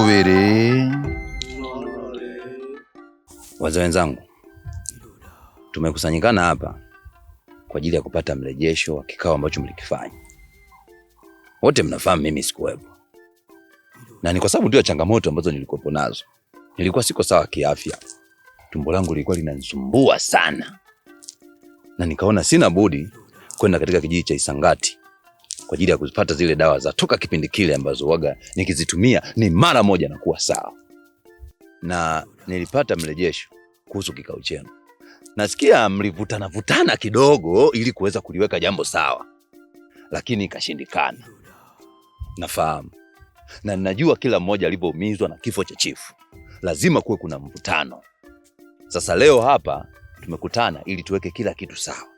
Ubiri. Wazee wenzangu, tumekusanyikana hapa kwa ajili ya kupata mrejesho wa kikao ambacho mlikifanya. Wote mnafahamu mimi sikuwepo, na ni kwa sababu ndio changamoto ambazo nilikuwepo nazo. Nilikuwa siko sawa kiafya, tumbo langu lilikuwa linanisumbua sana, na nikaona sina budi kwenda katika kijiji cha Isangati kwa ajili ya kupata zile dawa za toka kipindi kile ambazo waga nikizitumia ni mara moja na kuwa sawa. Na nilipata mrejesho kuhusu kikao chenu. Nasikia mlivutana kidogo ili kuweza kuliweka jambo sawa, lakini ikashindikana. Nafahamu na ninajua kila mmoja alivyoumizwa na kifo cha chifu. Lazima kuwe kuna mvutano. Sasa leo hapa tumekutana ili tuweke kila kitu sawa,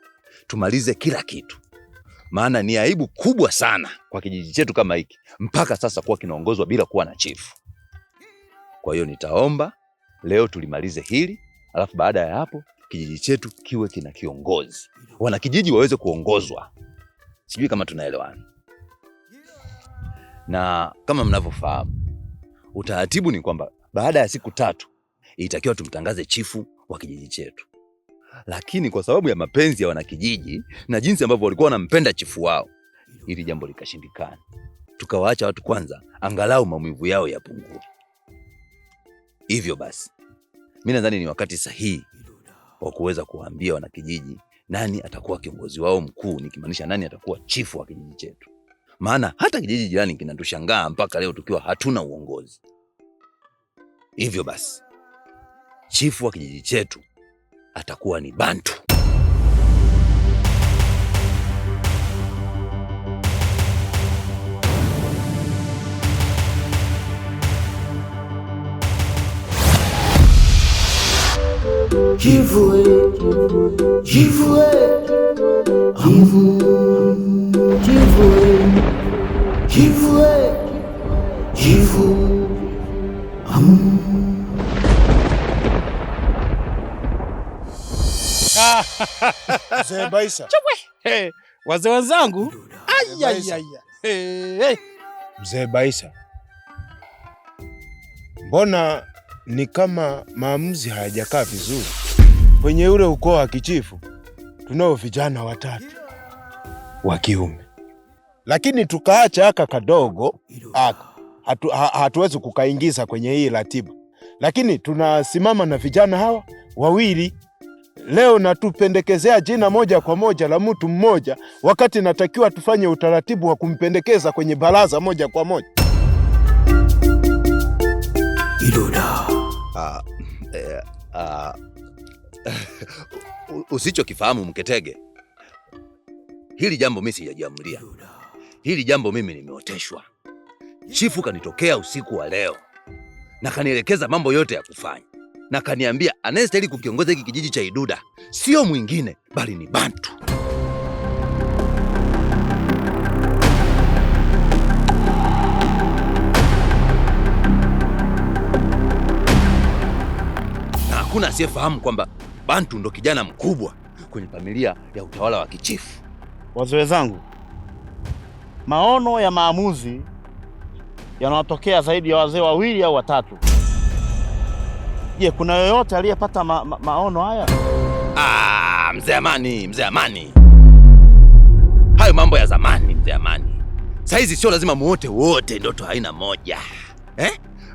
tumalize kila kitu, maana ni aibu kubwa sana kwa kijiji chetu kama hiki mpaka sasa kuwa kinaongozwa bila kuwa na chifu. Kwa hiyo nitaomba leo tulimalize hili, alafu baada ya hapo kijiji chetu kiwe kina kiongozi, wana kijiji waweze kuongozwa. Sijui kama tunaelewana. Na kama mnavyofahamu, utaratibu ni kwamba baada ya siku 3 itakiwa tumtangaze chifu wa kijiji chetu. Lakini kwa sababu ya mapenzi ya wanakijiji na jinsi ambavyo walikuwa wanampenda chifu wao, ili jambo likashindikana. Tukawaacha watu kwanza angalau maumivu yao yapungue. Hivyo basi, mimi nadhani ni wakati sahihi wa kuweza kuwaambia wanakijiji nani atakuwa kiongozi wao mkuu, nikimaanisha nani atakuwa chifu wa kijiji chetu. Maana hata kijiji jirani kinatushangaa mpaka leo tukiwa hatuna uongozi. Hivyo basi, chifu wa kijiji chetu atakuwa ni Bantu. Chifu, chifu, chifu, chifu. Mzee Baisa. Hey, wazee wenzangu. Mzee Baisa, mbona ni kama maamuzi hayajakaa vizuri? Kwenye ule ukoo wa kichifu tunao vijana 3 wa kiume, lakini tukaacha aka kadogo hatuwezi kukaingiza kwenye hii ratiba, lakini tunasimama na vijana hawa 2 leo na tupendekezea jina moja kwa moja la mtu mmoja, wakati natakiwa tufanye utaratibu wa kumpendekeza kwenye baraza moja kwa moja. Idoda. Usichokifahamu Mketege, hili jambo mimi sijajiamulia. Hili jambo mimi nimeoteshwa. Chifu kanitokea usiku wa leo na kanielekeza mambo yote ya kufanya, na kaniambia anayestahili kukiongoza hiki kijiji cha Iduda sio mwingine bali ni Bantu. Na hakuna asiyefahamu kwamba Bantu ndo kijana mkubwa kwenye familia ya utawala wa kichifu. Wazee wenzangu, maono ya maamuzi yanatokea zaidi ya wazee 2 au 3. Je, kuna yoyote aliyepata maono haya? Mzee Amani. Hayo mambo ya zamani, Mzee Amani. Saizi sio lazima wote ndoto haina moja.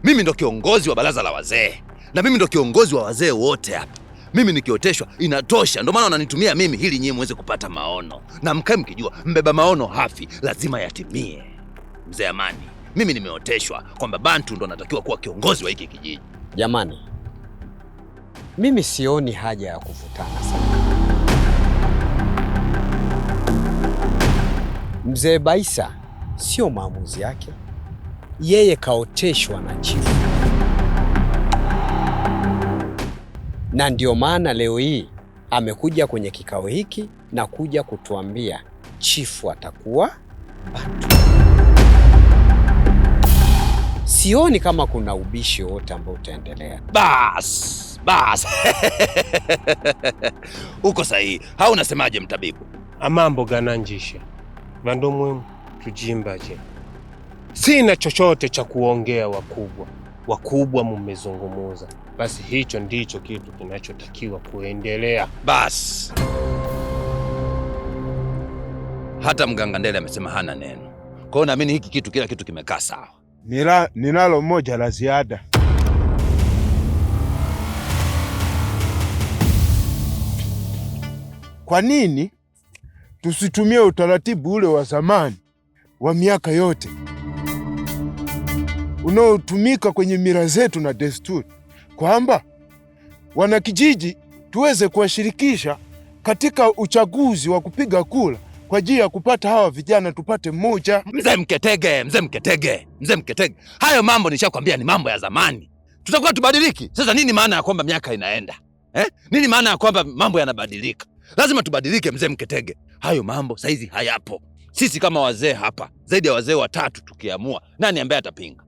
Mimi ndo kiongozi wa baraza la wazee, na mimi ndo kiongozi wa wazee wote hapa. Mimi nikioteshwa inatosha, ndio maana wananitumia mimi ili nyinyi muweze kupata maono. Na mkae mkijua mbeba maono hafi, lazima yatimie. Mzee Amani, mimi nimeoteshwa kwamba Bantu ndo anatakiwa kuwa kiongozi wa hiki kijiji. Jamani, mimi sioni haja ya kuvutana sana. Mzee Baisa sio maamuzi yake, yeye kaoteshwa na chifu, na ndio maana leo hii amekuja kwenye kikao hiki na kuja kutuambia chifu atakuwa Bantu. Sioni kama kuna ubishi wote ambao utaendelea. Bas. Uko sahihi. Hau unasemaje mtabibu? Amambo gananjisha vandomwe tujimbaje. Sina chochote cha kuongea wakubwa. Wakubwa mmezungumuza. Basi hicho ndicho kitu kinachotakiwa kuendelea. Bas. Hata mganga Ndele amesema hana neno. Kwa hiyo naamini hiki kitu, kila kitu kimekaa sawa. Ninalo moja la ziada. Kwa nini tusitumie utaratibu ule wa zamani wa miaka yote unaotumika kwenye mila zetu na desturi, kwamba wanakijiji tuweze kuwashirikisha katika uchaguzi wa kupiga kura kwa ajili ya kupata hawa vijana tupate mmoja. Mzee Mketege. Hayo mambo nishakwambia ni mambo ya zamani. Tutakuwa tubadiliki. Sasa nini maana ya kwamba miaka inaenda? Nini maana ya kwamba mambo yanabadilika? Lazima tubadilike Mzee Mketege. Hayo mambo saizi hayapo. Sisi kama wazee hapa, zaidi ya wazee 3 tukiamua, nani ambaye atapinga?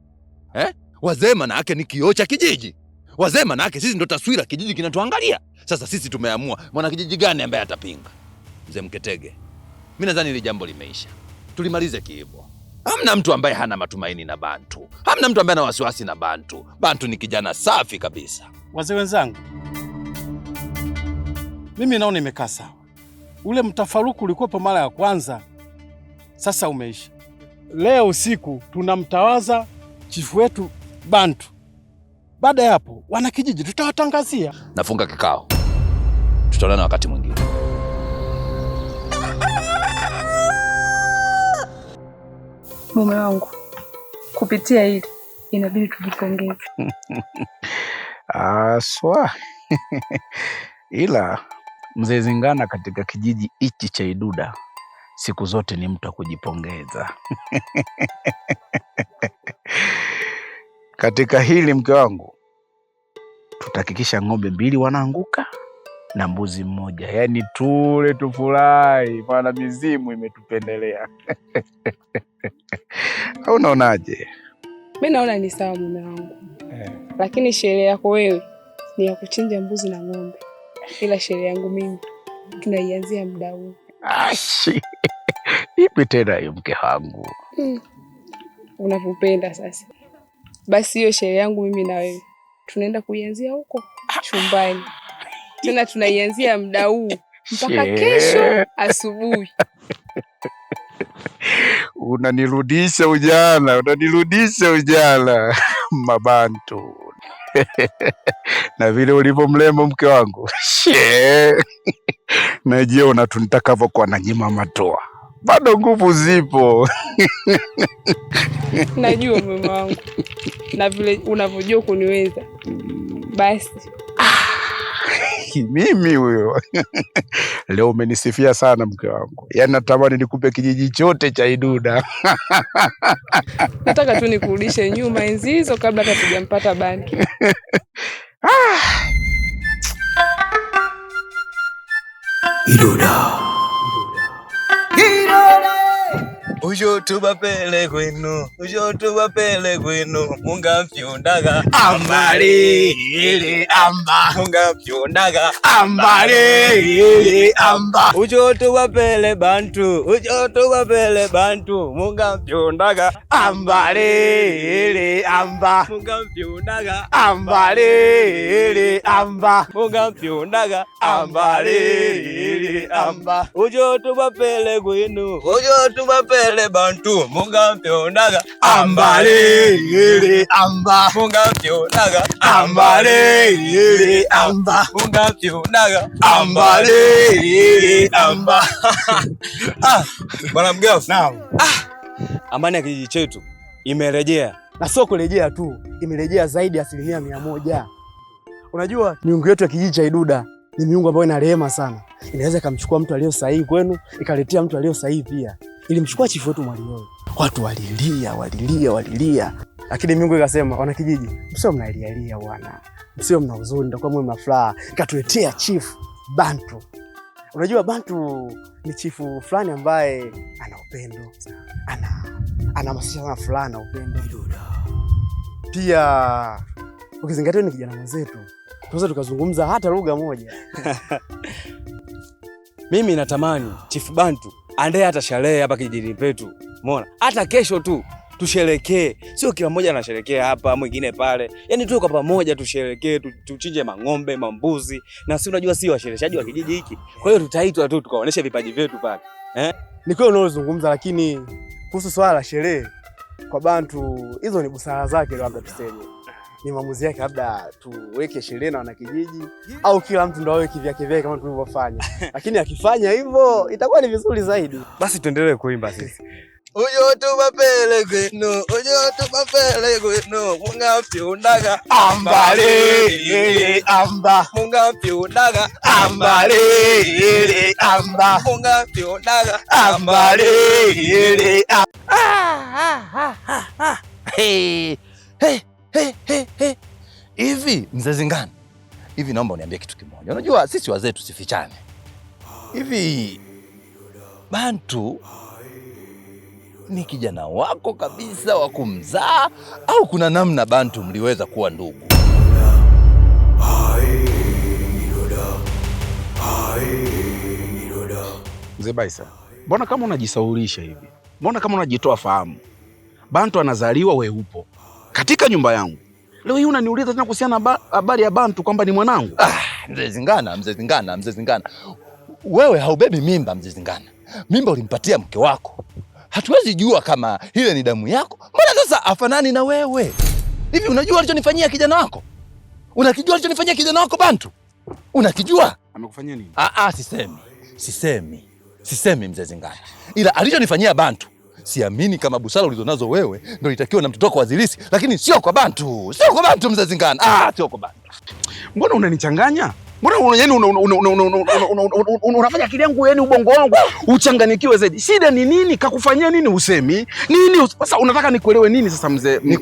Wazee maana yake ni kioo cha kijiji. Wazee maana yake sisi ndo taswira kijiji kinatuangalia. Sasa sisi tumeamua, mwana kijiji gani ambaye atapinga? Mzee Mketege, mimi nadhani ile jambo limeisha. Tulimalize hivyo. Hamna mtu ambaye hana matumaini na Bantu. Hamna mtu ambaye ana wasiwasi na Bantu. Bantu ni kijana safi kabisa. Wazee wenzangu, mimi naona imekaa sawa. Ule mtafaruku ulikuwa mara ya kwanza, sasa umeisha. Leo usiku tunamtawaza chifu wetu Bantu. Baada ya hapo, wanakijiji tutawatangazia. Nafunga kikao. Tutaonana wakati mwingine. Mume wangu, kupitia hili inabidi tujipongeze. Aswa. Ila Mzee Zingana katika kijiji hichi cha Iduda siku zote ni mtu wa kujipongeza. Katika hili mke wangu, tutahakikisha ng'ombe 2 wanaanguka na mbuzi 1. Yaani tule tufurahi, maana mizimu imetupendelea. Au unaonaje? Mimi naona ni sawa mume wangu. Lakini sherehe yako wewe ni ya kuchinja mbuzi na ng'ombe. Ila sherehe yangu mimi tunaianzia muda huu. Ashi. Ipi tena hiyo mke wangu? Unavupenda sasa. Basi hiyo sherehe yangu mimi na wewe tunaenda kuianzia huko chumbani. Tena tunaianzia muda huu mpaka kesho asubuhi. Unanirudisha ujana Mabantu. Na vile ulivyo mlembo mke wangu. Najiona tunitakavyokuwa na nyima matoa. Bado nguvu zipo. Najua mume wangu. Na vile unavyojua kuniweza. Basi. Mimi huyo. Leo umenisifia sana mke wangu. Yaani natamani nikupe kijiji chote cha Iduda. Nataka tu nikurudishe nyuma enzi hizo kabla hatujampata Bantu. Iduda. Ujo tubapele kwenu munga mpyundaga ambale ile amba munga mpyundaga ambale ile amba ujo tubapele bantu munga mpyundaga ambale ile amba munga mpyundaga ambale ile amba munga mpyundaga ambale ile amba ujo tubapele kwenu le bantu munga mpyondaga ambale ile amba munga mpyondaga ambale ile amba munga mpyondaga ambale ile amba. Bwana mgafu. Naam. Amani ya kijiji chetu imerejea, na sio kurejea tu, imerejea zaidi ya 100%. Unajua miungu yetu ya kijiji cha Iduda ni miungu ambayo ina rehema sana. Inaweza kumchukua mtu aliyo sahihi kwenu, ikaletea mtu aliyo sahihi pia. Ilimchukua chifu wetu Mwalioyo. Watu walilia. Lakini Mungu ikasema, wana kijiji, msio mnalialia bwana. Msio mna huzuni, ndio kwa mwe mna furaha. Ikatuletea chifu Bantu. Unajua Bantu ni chifu fulani ambaye ana upendo. Anahamasisha sana furaha na upendo. Pia ukizingatia ni kijana mwenzetu, tunaweza tukazungumza hata lugha moja. Mimi natamani chifu Bantu andae hata sherehe hapa kijijini petu. Umeona? Hata kesho tu tusherekee. Sio kila mmoja anasherekea hapa, mwingine pale. Yaani tuwe kwa pamoja tusherekee, tuchinje mang'ombe, mambuzi. Na si unajua si washereheshaji wa kijiji hiki. Kwa hiyo tutaitwa tu tukaonesha vipaji vyetu pale. Ni kweli unalozungumza, lakini kuhusu swala la sherehe kwa Bantu, hizo ni busara zake, labda tuseme ni maamuzi yake, labda tuweke sherehe na wanakijiji au kila mtu ndo awe kivyake vyake kama tulivyofanya. Lakini akifanya hivyo itakuwa ni vizuri zaidi. Basi tuendelee kuimba sisi. Ujo tubapele gweno, ujo tubapele gweno, munga mpiundaga ambale amba, munga mpiundaga ambale amba, munga mpiundaga ambale Hey, hey, hey, hey, hey. Hivi mzee Zingana, hivi naomba uniambie kitu kimoja. Unajua sisi wazee tusifichane. Hivi Bantu ni kijana wako kabisa wa kumzaa au kuna namna Bantu mliweza kuwa ndugu? Mzee Baisa, mbona kama unajisaulisha hivi? Mbona kama unajitoa fahamu? Bantu anazaliwa, we upo katika nyumba yangu. Leo hii unaniuliza tena kuhusiana na habari ya Bantu kwamba ni mwanangu? Mzee Zingana. Wewe haubebi mimba mzee Zingana. Mimba ulimpatia mke wako. Hatuwezi jua kama ile ni damu yako. Mbona sasa afanani na wewe? Hivi unajua alichonifanyia kijana wako? Unakijua alichonifanyia kijana wako Bantu? Unakijua? Amekufanyia nini? Sisemi mzee Zingana. Ila alichonifanyia Bantu, siamini kama busara ulizonazo wewe ndio itakiwa na mtoto wako Wazilisi, lakini sio kwa Bantu. Sio kwa Bantu mzee Zingana. Sio kwa Bantu. Mbona unanichanganya? Mbona unafanya akili yangu, yani ubongo wangu uchanganyikiwe zaidi? Shida ni nini? Kakufanyia nini usemi? Nini? Sasa unataka nikuelewe nini sasa mzee? Ni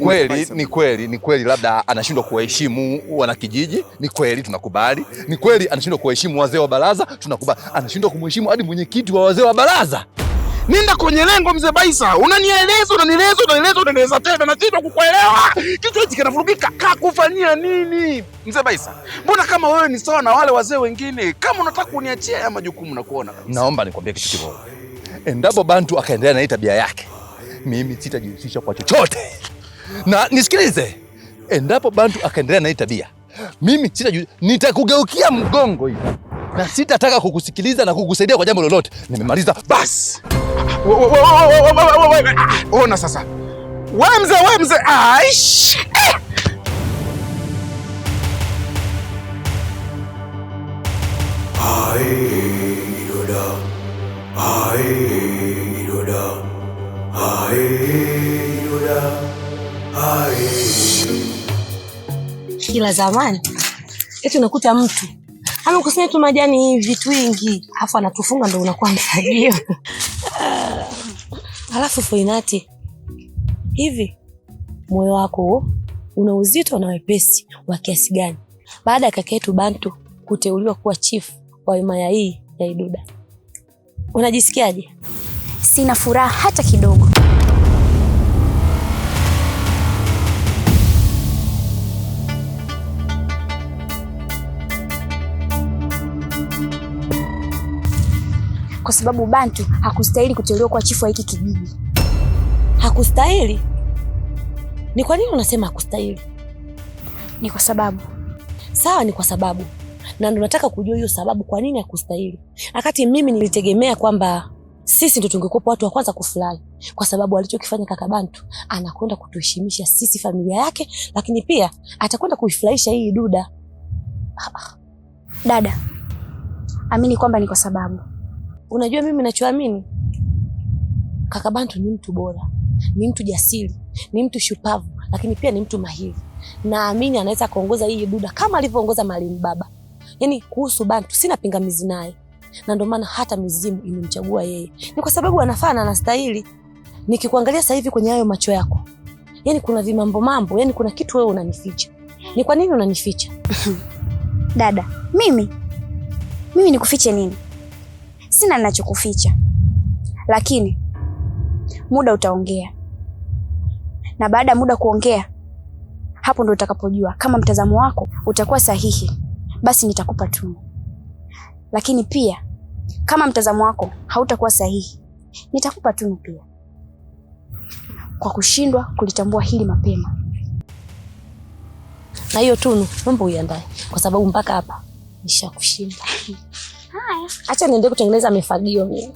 kweli labda anashindwa kuwaheshimu wanakijiji. Ni kweli tunakubali. Ni kweli anashindwa kuwaheshimu wazee wa baraza, tunakubali. Anashindwa kumheshimu hadi mwenyekiti wa wazee wa baraza. Nenda kwenye lengo mzee Baisa. Unanieleza tena na shida kukuelewa. Kichwa hiki kinavurugika. Kakufanyia nini mzee Baisa? Mbona kama wewe ni sawa na wale wazee wengine? Kama unataka kuniachia haya majukumu na kuona kabisa. Naomba nikwambie kitu kimoja. Endapo Bantu akaendelea na hii tabia yake, mimi sitajihusisha kwa chochote. Na nisikilize. Endapo Bantu akaendelea na hii tabia, mimi nitakugeukia mgongo hivi. Na sitataka kukusikiliza na kukusaidia kwa jambo lolote. Nimemaliza basi. Ona sasa. Wewe mzee. Aish. Kila zamani eti unakuta mtu amekusanya tu majani vitu vingi, afu anatufunga ndio unakuwa mfagio. Alafu Foinati, hivi moyo wako una uzito na wepesi wa kiasi gani baada ya kaka yetu Bantu kuteuliwa kuwa chifu wa himaya hii ya Iduda? Unajisikiaje? Sina furaha hata kidogo. Kwa sababu Bantu hakustahili kuteuliwa kuwa chifu wa hiki kijiji. Hakustahili? Ni kwa nini unasema hakustahili? Ni kwa sababu. Sawa, ni kwa sababu. Na ndo nataka kujua hiyo sababu kwa nini hakustahili. Wakati mimi nilitegemea kwamba sisi ndio tungekuwa watu wa kwanza kufurahi kwa sababu alichokifanya kaka Bantu, anakwenda kutuheshimisha sisi familia yake, lakini pia atakwenda kuifurahisha hii Iduda. Dada, amini kwamba ni kwa sababu. Unajua mimi ninachoamini, kaka Bantu ni mtu bora, ni mtu jasiri, ni mtu shupavu, lakini pia ni mtu mahiri. Naamini anaweza kuongoza hii Iduda kama alivyoongoza Mwalimu Baba. Yaani kuhusu Bantu sina pingamizi naye. Na ndio maana hata mizimu imemchagua yeye. Ni kwa sababu anafaa na anastahili. Nikikuangalia sasa hivi kwenye hayo macho yako, yaani kuna vimambo, yaani kuna kitu wewe unanificha. Ni kwa nini unanificha? Dada, mimi nikufiche nini? Sina ninachokuficha. Lakini muda utaongea. Na baada ya muda kuongea, hapo ndo utakapojua kama mtazamo wako utakuwa sahihi, basi nitakupa tunu. Lakini pia kama mtazamo wako hautakuwa sahihi, nitakupa tunu pia. kwa kushindwa kulitambua hili mapema. Na hiyo Tunu, mambo uiandae kwa sababu mpaka hapa nishakushinda. Haya, acha niende kutengeneza mifagio mimi.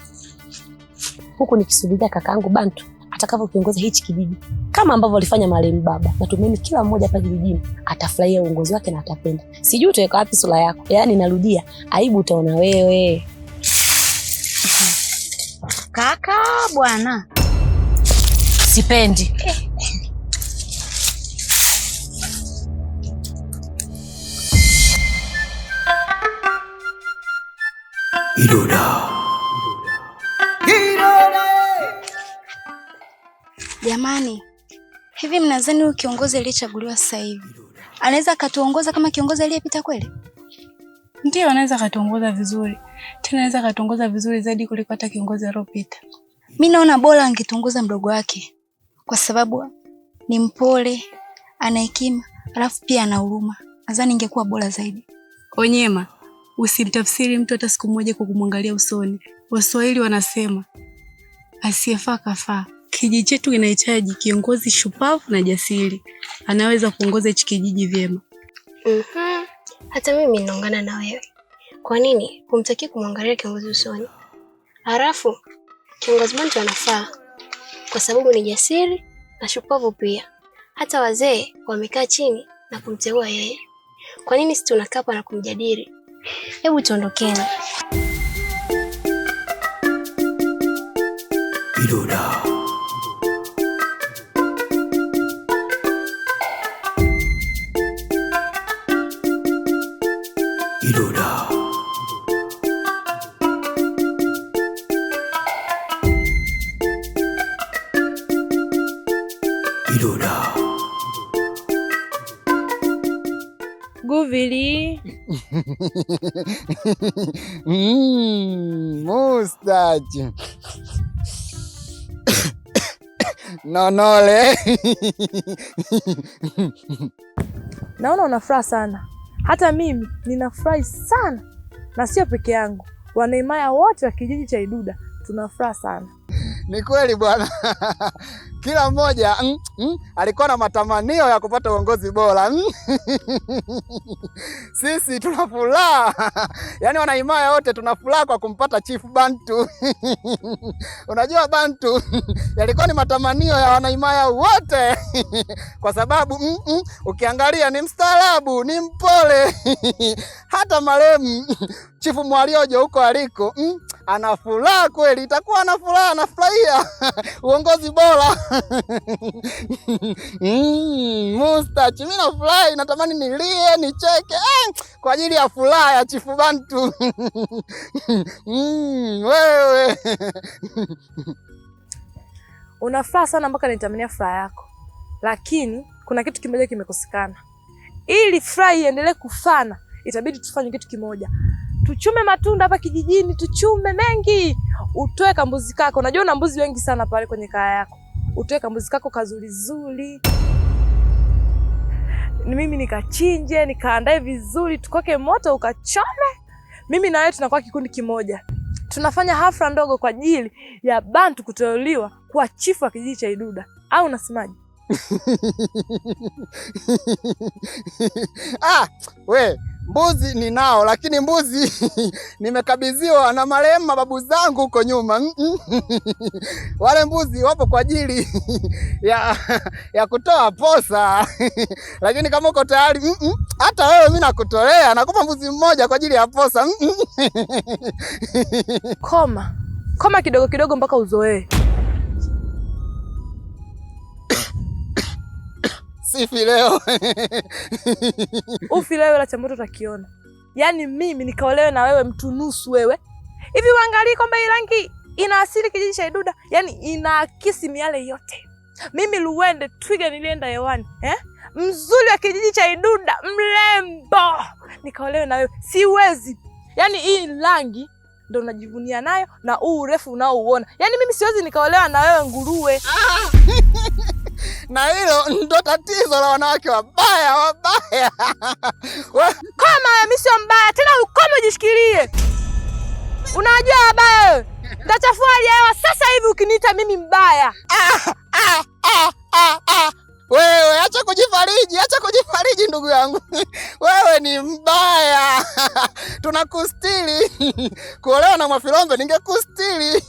Huku nikisubiria kakaangu Bantu atakapokiongoza hichi kijiji kama ambavyo alifanya marehemu baba. Natumaini kila mmoja hapa kijijini atafurahia uongozi wake na atapenda. Sijui utaweka wapi sura yako. Yaani narudia, aibu utaona wewe. kaka bwana. Sipendi. Idoda. Jamani, hivi mnadhani huyu kiongozi aliyechaguliwa sasa hivi anaweza akatuongoza kama kiongozi aliyepita kweli? Ndio, anaweza akatuongoza vizuri. Tena anaweza akatuongoza vizuri zaidi kuliko hata kiongozi aliyopita. Mimi naona bora angetuongoza mdogo wake, kwa sababu ni mpole, ana hekima, alafu pia ana huruma. Nadhani ingekuwa bora zaidi. Onyema, usimtafsiri mtu hata siku moja kwa kumwangalia usoni. Waswahili wanasema asiyefaa kafaa. Kijiji chetu kinahitaji kiongozi shupavu na jasiri, anaweza kuongoza hichi kijiji vyema. Hata mimi ninaungana na wewe. Kwa nini humtaki kumwangalia kiongozi usoni? Halafu kiongozi Bantu anafaa kwa sababu ni jasiri na shupavu pia. Hata wazee wamekaa chini na kumteua yeye. Kwa nini sisi tunakaa hapa na kumjadili? Hebu tuondokeni. Idoda. Idoda. Idoda. Guvili. Mustache. Nonole. Naona unafurahi sana. Hata mimi ninafurahi sana. Na sio peke yangu. Wanaimaya wote wa kijiji cha Iduda tunafurahi sana. Ni kweli bwana. Kila mmoja alikuwa na matamanio ya kupata uongozi bora. Sisi tunafuraha. Yaani wanaimaya wote tunafuraha kwa kumpata Chief Bantu. Unajua Bantu yalikuwa ni matamanio ya wanaimaya wote. Kwa sababu ukiangalia ni mstaarabu, ni mpole. Hata marehemu Chifu Mwaliojo huko aliko ana furaha kweli, itakuwa ana furaha, anafurahia uongozi bora. Mustache, mimi nafurahi, natamani nilie, nicheke kwa ajili ya furaha ya Chifu Bantu. Wewe unafurahi sana mpaka nitamania furaha yako. Lakini kuna kitu kimoja kimekosekana. Ili furaha iendelee kufana, itabidi tufanye kitu kimoja. Tuchume matunda hapa kijijini, tuchume mengi. Utoe kambuzi kako. Unajua una mbuzi wengi sana pale kwenye kaya yako. Utoe kambuzi kako kazuri zuri. Mimi nikachinje, nikaandae vizuri, tukoke moto ukachome. Mimi na wewe tunakuwa kikundi kimoja. Tunafanya hafla ndogo kwa ajili ya Bantu kuteuliwa kuwa chifu wa kijiji cha Iduda. Au unasemaje? We, mbuzi ninao, lakini mbuzi nimekabidhiwa na marehemu mababu zangu huko nyuma. Wale mbuzi wapo kwa ajili ya kutoa posa. Lakini kama uko tayari, hata wewe mimi nakutolea, nakupa mbuzi mmoja kwa ajili ya posa. Koma kidogo kidogo mpaka uzoee. Sifi leo. Ufi leo la changamoto utakiona. Yaani mimi nikaolewe na wewe mtu nusu wewe. Hivi uangalie kwamba hii rangi ina asili kijiji cha Iduda, yaani inaakisi miale yote. Mimi Luwende twiga nilienda hewani, mzuri wa kijiji cha Iduda, mrembo. Nikaolewe na wewe. Siwezi. Yaani hii rangi ndio unajivunia nayo na huu urefu unaouona. Yaani mimi siwezi nikaolewa na wewe nguruwe. Na hilo ndo tatizo la wanawake wabaya. Kama mimi sio mbaya, tena ukome ujishikilie. Unajua wabaya wewe. Nitachafua hali ya hewa sasa hivi ukiniita mimi mbaya. Wewe acha kujifariji ndugu yangu. Wewe ni mbaya. Tunakustiri. Kuolewa na Mwafilombe ningekustiri.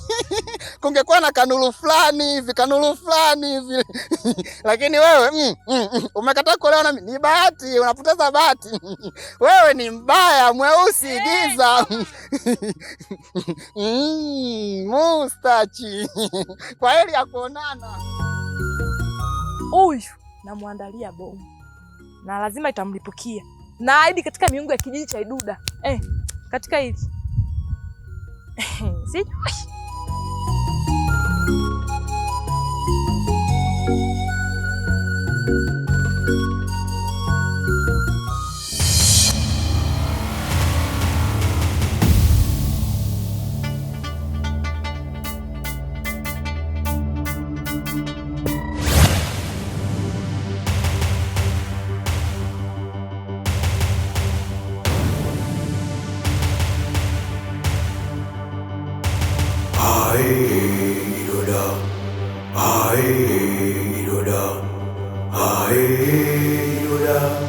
Kungekuwa na kanulu fulani hivi. Lakini wewe umekataa kuolewa na mimi. Ni bahati, unapoteza bahati. Wewe ni mbaya, mweusi giza. Mustachi. Kwa heri ya kuonana. Huyu namwandalia bomu na lazima itamlipukia, na ahidi katika miungu ya kijiji cha Iduda katika hili sijui. Iduda.